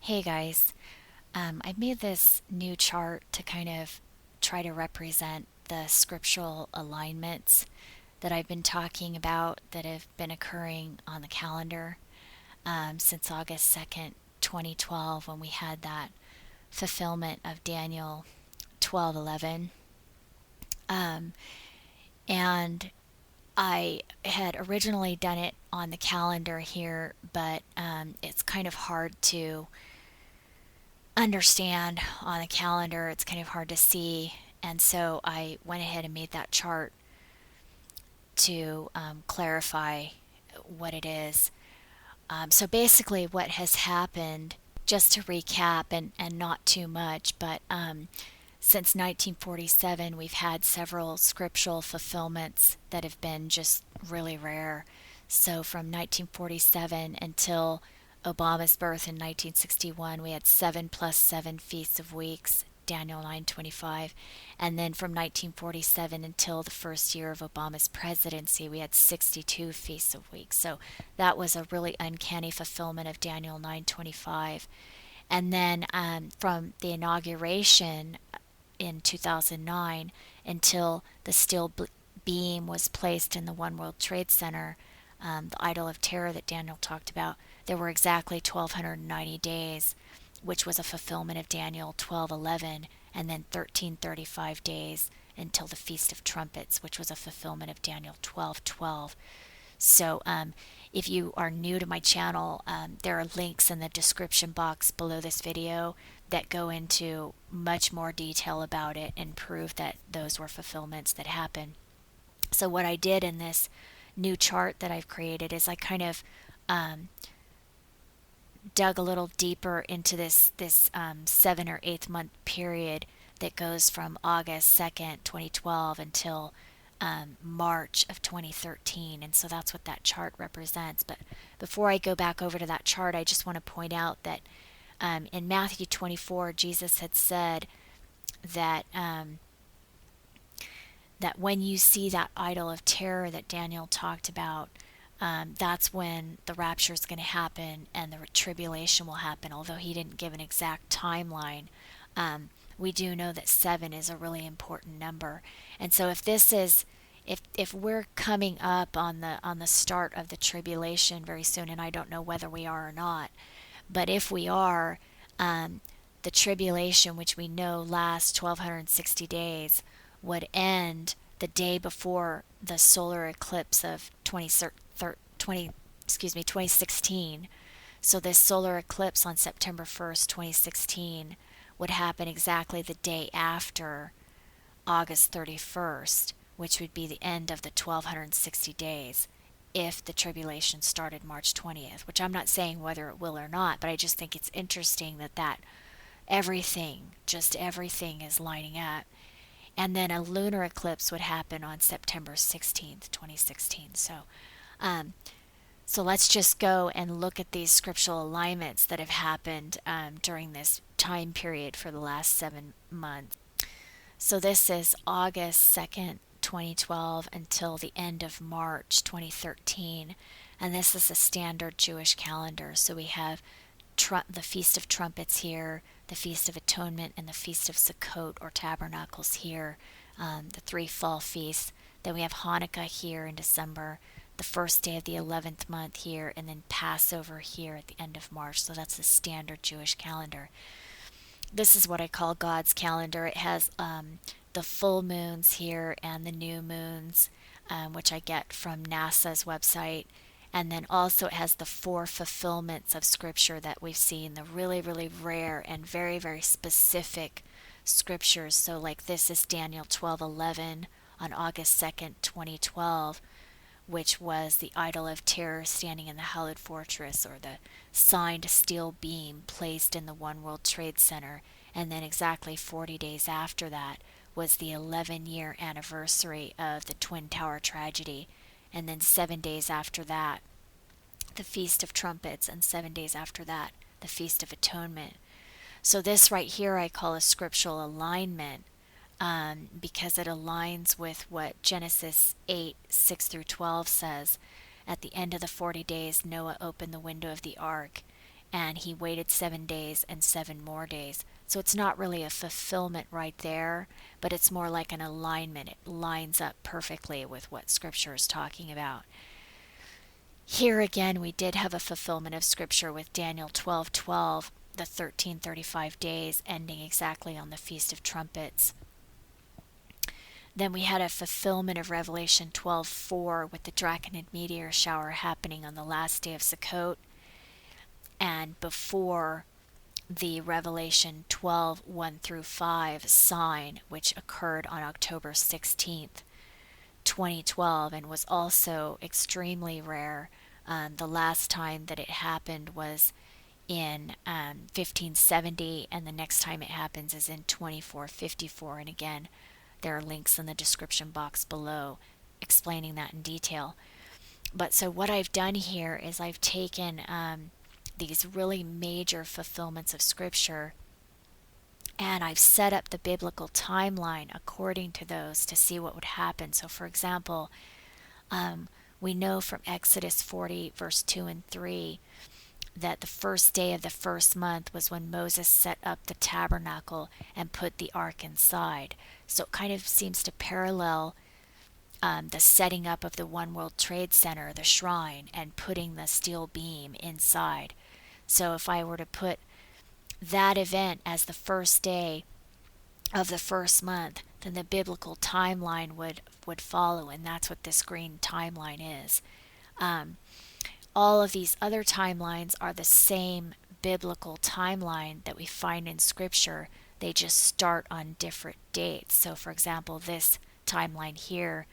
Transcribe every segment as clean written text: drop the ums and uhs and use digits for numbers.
Hey guys, I made this new chart to kind of try to represent the scriptural alignments that I've been talking about that have been occurring on the calendar since August 2nd, 2012, when we had that fulfillment of Daniel 12:11. Um, and I had originally done it on the calendar here, but it's kind of hard to understand on a calendar. It's kind of hard to see. And so I went ahead and made that chart to clarify what it is. So basically, what has happened, just to recap, and not too much, but since 1947, we've had several scriptural fulfillments that have been just really rare. So from 1947 until Obama's birth in 1961, we had 7 plus 7 feasts of weeks, Daniel 9:25, and then from 1947 until the first year of Obama's presidency, we had 62 feasts of weeks. So that was a really uncanny fulfillment of Daniel 9:25. And then from the inauguration in 2009 until the steel beam was placed in the One World Trade Center, the idol of terror that Daniel talked about, there were exactly 1,290 days, which was a fulfillment of Daniel 12:11, and then 1335 days until the Feast of Trumpets, which was a fulfillment of Daniel 12:12. So, if you are new to my channel, there are links in the description box below this video that go into much more detail about it and prove that those were fulfillments that happened. So, what I did in this new chart that I've created is I kind of dug a little deeper into this 7 or 8 month period that goes from August 2nd, 2012 until March of 2013. And so that's what that chart represents. But before I go back over to that chart, I just want to point out that in Matthew 24, Jesus had said that that when you see that idol of terror that Daniel talked about, that's when the rapture is going to happen and the tribulation will happen. Although he didn't give an exact timeline, we do know that 7 is a really important number. And so if we're coming up on the start of the tribulation very soon, and I don't know whether we are or not, but if we are, the tribulation, which we know lasts 1260 days, would end the day before the solar eclipse of 2016. So this solar eclipse on September 1st, 2016 would happen exactly the day after August 31st, which would be the end of the 1260 days if the tribulation started March 20th, which I'm not saying whether it will or not, but I just think it's interesting that everything, just everything is lining up. And then a lunar eclipse would happen on September 16th, 2016. So let's just go and look at these scriptural alignments that have happened during this time period for the last 7 months. So this is August 2nd, 2012 until the end of March 2013. And this is a standard Jewish calendar. So we have the Feast of Trumpets here, the Feast of Atonement, and the Feast of Sukkot or Tabernacles here, the 3 fall feasts. Then we have Hanukkah here in December, the first day of the 11th month here, and then Passover here at the end of March. So that's the standard Jewish calendar. This is what I call God's calendar. It has the full moons here and the new moons, which I get from NASA's website. And then also it has the 4 fulfillments of Scripture that we've seen, the really, really rare and very, very specific Scriptures. So like this is Daniel 12:11 on August 2nd, 2012, which was the idol of terror standing in the hallowed fortress, or the signed steel beam placed in the One World Trade Center. And then exactly 40 days after that was the 11-year anniversary of the Twin Tower tragedy. And then 7 days after that, the Feast of Trumpets, and 7 days after that, the Feast of Atonement. So this right here I call a scriptural alignment, because it aligns with what Genesis 8:6 through 12 says. At the end of the 40 days, Noah opened the window of the ark, and he waited 7 days and 7 more days. So it's not really a fulfillment right there, but it's more like an alignment. It lines up perfectly with what Scripture is talking about. Here again, we did have a fulfillment of Scripture with Daniel 12:12, the 1335 days ending exactly on the Feast of Trumpets. Then we had a fulfillment of Revelation 12:4 with the Draconid meteor shower happening on the last day of Sukkot, and before the Revelation 12:1 through 5 sign, which occurred on October 16th, 2012, and was also extremely rare. The last time that it happened was in 1570, and the next time it happens is in 2454. And again, there are links in the description box below explaining that in detail. But so what I've done here is I've taken these really major fulfillments of Scripture, and I've set up the biblical timeline according to those to see what would happen. So for example, we know from Exodus 40 verse 2 and 3 that the first day of the first month was when Moses set up the tabernacle and put the ark inside. So it kind of seems to parallel the setting up of the One World Trade Center, the shrine, and putting the steel beam inside. So if I were to put that event as the first day of the first month, then the biblical timeline would follow, and that's what this green timeline is. All of these other timelines are the same biblical timeline that we find in Scripture. They just start on different dates. So for example, this timeline here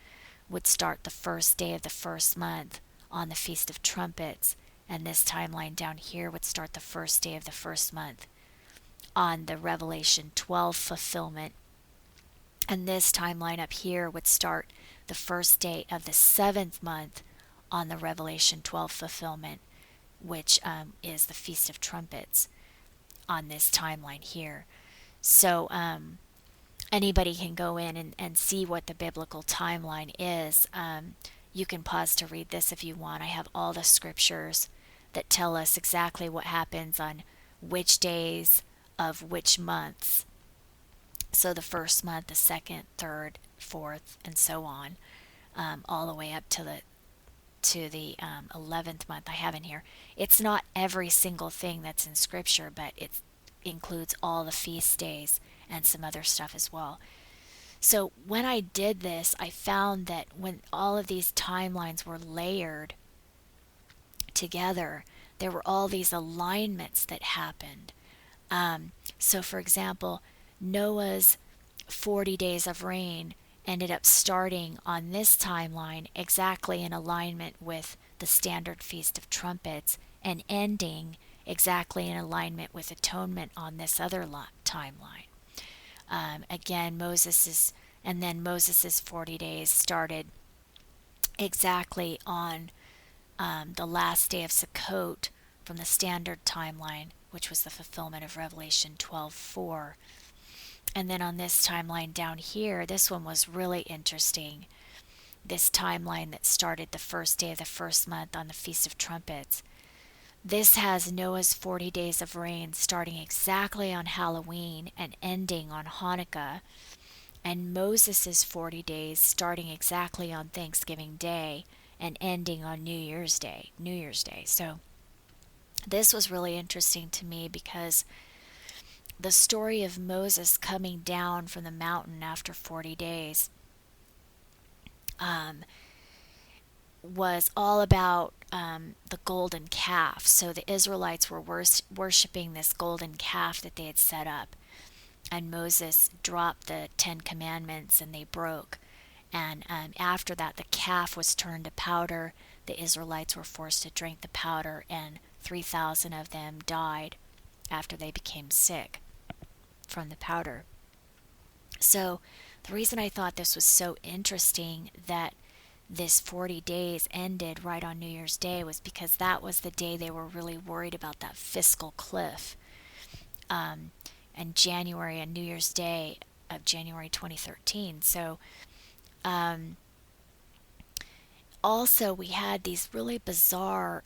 would start the first day of the first month on the Feast of Trumpets, and this timeline down here would start the first day of the first month on the Revelation 12 fulfillment, and this timeline up here would start the first day of the seventh month on the Revelation 12 fulfillment, which is the Feast of Trumpets on this timeline here. So anybody can go in and see what the biblical timeline is. You can pause to read this if you want. I have all the scriptures that tell us exactly what happens on which days of which months. So the first month, the second, third, fourth, and so on, all the way up to the 11th month I have in here. It's not every single thing that's in Scripture, but it includes all the feast days and some other stuff as well. So when I did this, I found that when all of these timelines were layered together, there were all these alignments that happened. So for example, Noah's 40 days of rain ended up starting on this timeline exactly in alignment with the standard Feast of Trumpets, and ending exactly in alignment with atonement on this other timeline. Again, Moses's 40 days started exactly on the last day of Sukkot from the standard timeline, which was the fulfillment of Revelation 12:4. And then on this timeline down here, this one was really interesting. This timeline that started the first day of the first month on the Feast of Trumpets. This has Noah's 40 days of rain starting exactly on Halloween and ending on Hanukkah, and Moses' 40 days starting exactly on Thanksgiving Day and ending on New Year's Day. So this was really interesting to me because the story of Moses coming down from the mountain after 40 days was all about the golden calf. So the Israelites were worshiping this golden calf that they had set up. And Moses dropped the 10 Commandments and they broke. And after that, the calf was turned to powder. The Israelites were forced to drink the powder, and 3,000 of them died after they became sick from the powder. So the reason I thought this was so interesting that this 40 days ended right on New Year's Day was because that was the day they were really worried about that fiscal cliff. And New Year's Day of January 2013. So also we had these really bizarre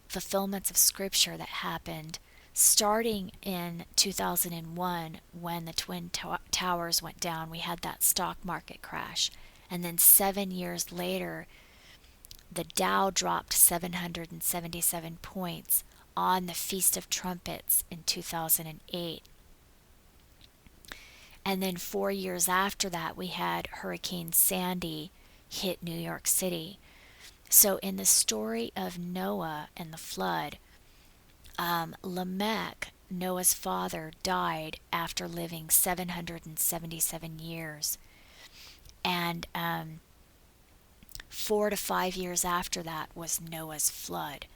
fulfillments of Scripture that happened starting in 2001 when the Twin Towers went down. We had that stock market crash. And then 7 years later, the Dow dropped 777 points on the Feast of Trumpets in 2008. And then 4 years after that, we had Hurricane Sandy hit New York City. So in the story of Noah and the flood, Lamech, Noah's father, died after living 777 years. And 4 to 5 years after that was Noah's flood.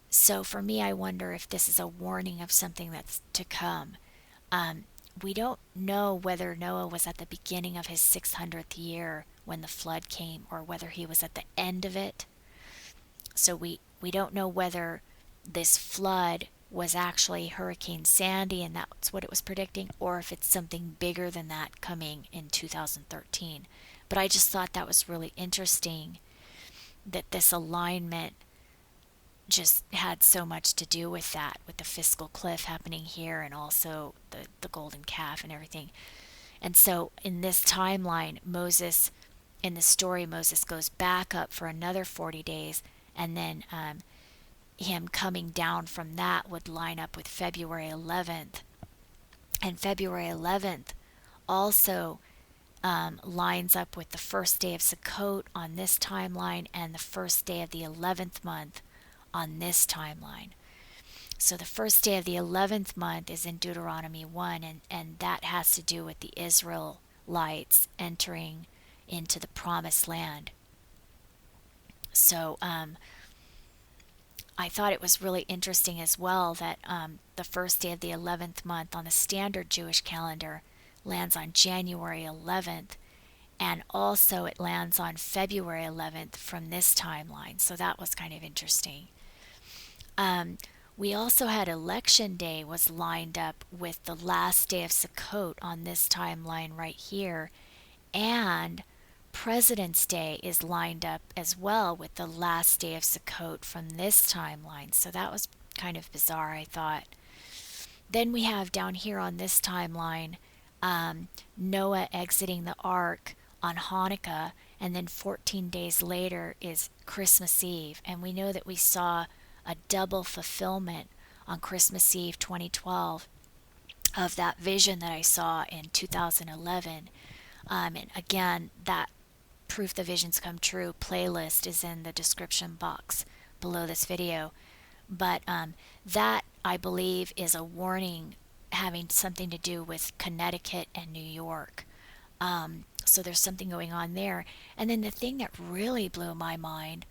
So for me, I wonder if this is a warning of something that's to come. We don't know whether Noah was at the beginning of his 600th year when the flood came, or whether he was at the end of it. So we don't know whether this flood was actually Hurricane Sandy and that's what it was predicting, or if it's something bigger than that coming in 2013. But I just thought that was really interesting that this alignment just had so much to do with that, with the fiscal cliff happening here and also the golden calf and everything. And so in this timeline, Moses, in the story, Moses goes back up for another 40 days, and then him coming down from that would line up with February 11th. And February 11th also lines up with the first day of Sukkot on this timeline and the first day of the 11th month on this timeline. So the first day of the 11th month is in Deuteronomy 1, and that has to do with the Israelites entering into the promised land. So I thought it was really interesting as well that the first day of the 11th month on the standard Jewish calendar lands on January 11th, and also it lands on February 11th from this timeline. So that was kind of interesting. We also had Election Day was lined up with the last day of Sukkot on this timeline right here, and President's Day is lined up as well with the last day of Sukkot from this timeline. So that was kind of bizarre, I thought. Then we have down here on this timeline, Noah exiting the ark on Hanukkah, and then 14 days later is Christmas Eve. And we know that we saw a double fulfillment on Christmas Eve 2012 of that vision that I saw in 2011. And again, that Proof the Visions Come True playlist is in the description box below this video. But that, I believe, is a warning having something to do with Connecticut and New York. So there's something going on there. And then the thing that really blew my mind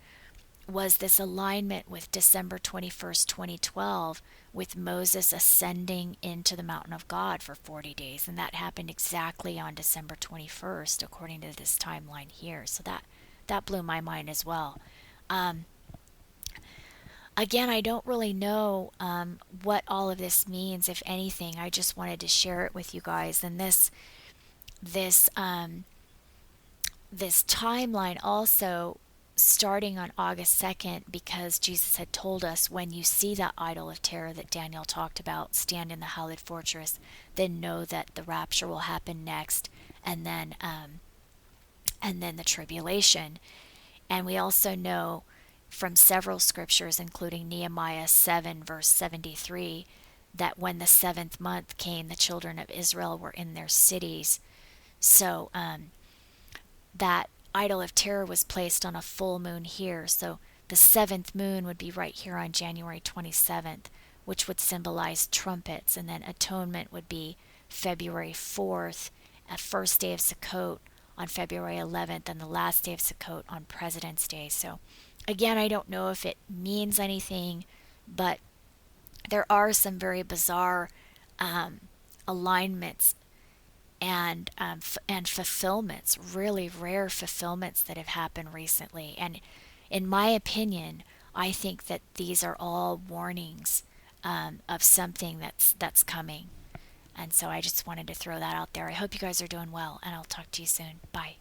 was this alignment with December 21st, 2012, with Moses ascending into the mountain of God for 40 days. And that happened exactly on December 21st, according to this timeline here. So that blew my mind as well. Again, I don't really know what all of this means, if anything. I just wanted to share it with you guys. And this timeline also starting on August 2nd, because Jesus had told us, when you see that idol of terror that Daniel talked about stand in the hallowed fortress, then know that the rapture will happen next, and then the tribulation. And we also know from several scriptures, including Nehemiah 7 verse 73, that when the 7th month came, the children of Israel were in their cities. So that idol of terror was placed on a full moon here. So the 7th moon would be right here on January 27th, which would symbolize trumpets. And then atonement would be February 4th, a first day of Sukkot on February 11th, and the last day of Sukkot on President's Day. So again, I don't know if it means anything, but there are some very bizarre alignments and fulfillments, really rare fulfillments that have happened recently. And in my opinion, I think that these are all warnings of something that's coming. And so I just wanted to throw that out there. I hope you guys are doing well, and I'll talk to you soon. Bye.